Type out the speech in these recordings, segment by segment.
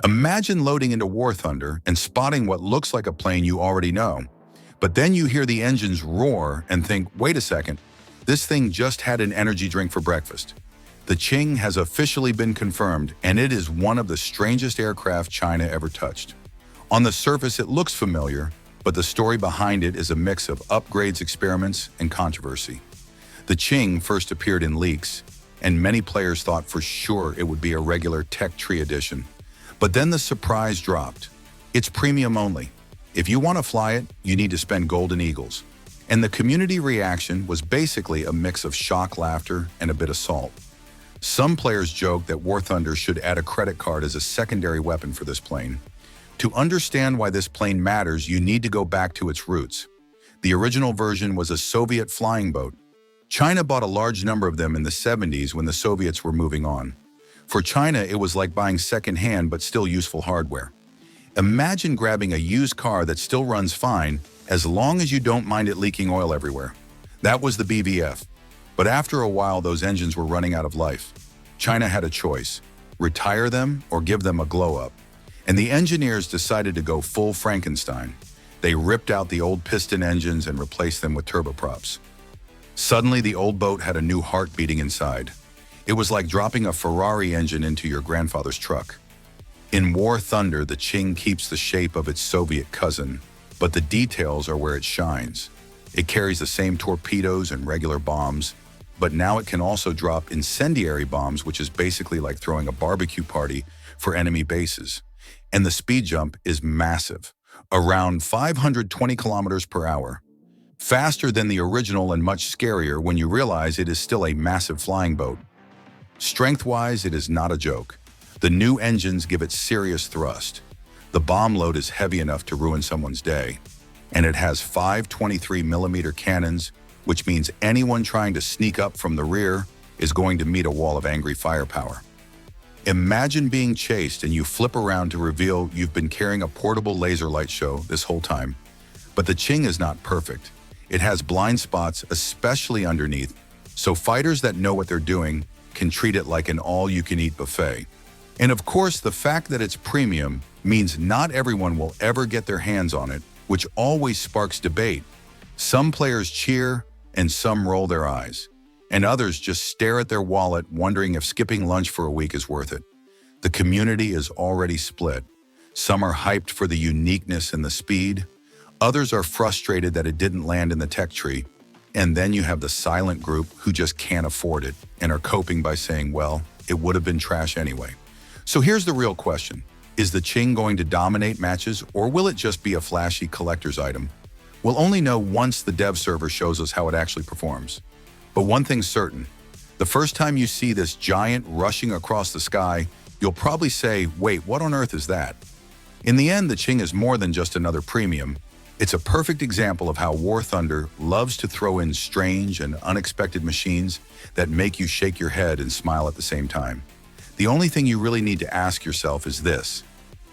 Imagine loading into War Thunder and spotting what looks like a plane you already know. But then you hear the engines roar and think, wait a second, this thing just had an energy drink for breakfast. The Qing has officially been confirmed, and it is one of the strangest aircraft China ever touched. On the surface, it looks familiar, but the story behind it is a mix of upgrades, experiments, and controversy. The Qing first appeared in leaks, and many players thought for sure it would be a regular Tech Tree edition. But then the surprise dropped. It's premium only. If you want to fly it, you need to spend golden eagles. And the community reaction was basically a mix of shock, laughter, and a bit of salt. Some players joke that War Thunder should add a credit card as a secondary weapon for this plane. To understand why this plane matters, you need to go back to its roots. The original version was a Soviet flying boat. China bought a large number of them in the 70s when the Soviets were moving on. For China, it was like buying second-hand but still useful hardware. Imagine grabbing a used car that still runs fine as long as you don't mind it leaking oil everywhere. That was the BVF. But after a while, those engines were running out of life. China had a choice: retire them or give them a glow-up. And the engineers decided to go full Frankenstein. They ripped out the old piston engines and replaced them with turboprops. Suddenly, the old boat had a new heart beating inside. It was like dropping a Ferrari engine into your grandfather's truck. In War Thunder, the Qing keeps the shape of its Soviet cousin, but the details are where it shines. It carries the same torpedoes and regular bombs, but now it can also drop incendiary bombs, which is basically like throwing a barbecue party for enemy bases. And the speed jump is massive, around 520 kilometers per hour. Faster than the original and much scarier when you realize it is still a massive flying boat. Strength-wise, it is not a joke. The new engines give it serious thrust. The bomb load is heavy enough to ruin someone's day. And it has 5 23mm cannons, which means anyone trying to sneak up from the rear is going to meet a wall of angry firepower. Imagine being chased and you flip around to reveal you've been carrying a portable laser light show this whole time. But the Qing is not perfect. It has blind spots, especially underneath, so fighters that know what they're doing can treat it like an all-you-can-eat buffet. And of course, the fact that it's premium means not everyone will ever get their hands on it, which always sparks debate. Some players cheer and some roll their eyes, and others just stare at their wallet wondering if skipping lunch for a week is worth it. The community is already split. Some are hyped for the uniqueness and the speed. Others are frustrated that it didn't land in the tech tree. And then you have the silent group who just can't afford it and are coping by saying, well, it would have been trash anyway. So here's the real question. Is the Qing going to dominate matches, or will it just be a flashy collector's item? We'll only know once the dev server shows us how it actually performs. But one thing's certain. The first time you see this giant rushing across the sky, you'll probably say, wait, what on earth is that? In the end, the Qing is more than just another premium. It's a perfect example of how War Thunder loves to throw in strange and unexpected machines that make you shake your head and smile at the same time. The only thing you really need to ask yourself is this: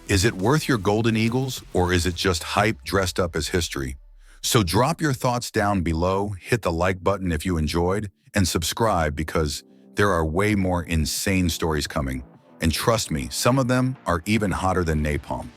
is it worth your golden eagles, or is it just hype dressed up as history? So drop your thoughts down below, hit the like button if you enjoyed, and subscribe because there are way more insane stories coming. And trust me, some of them are even hotter than napalm.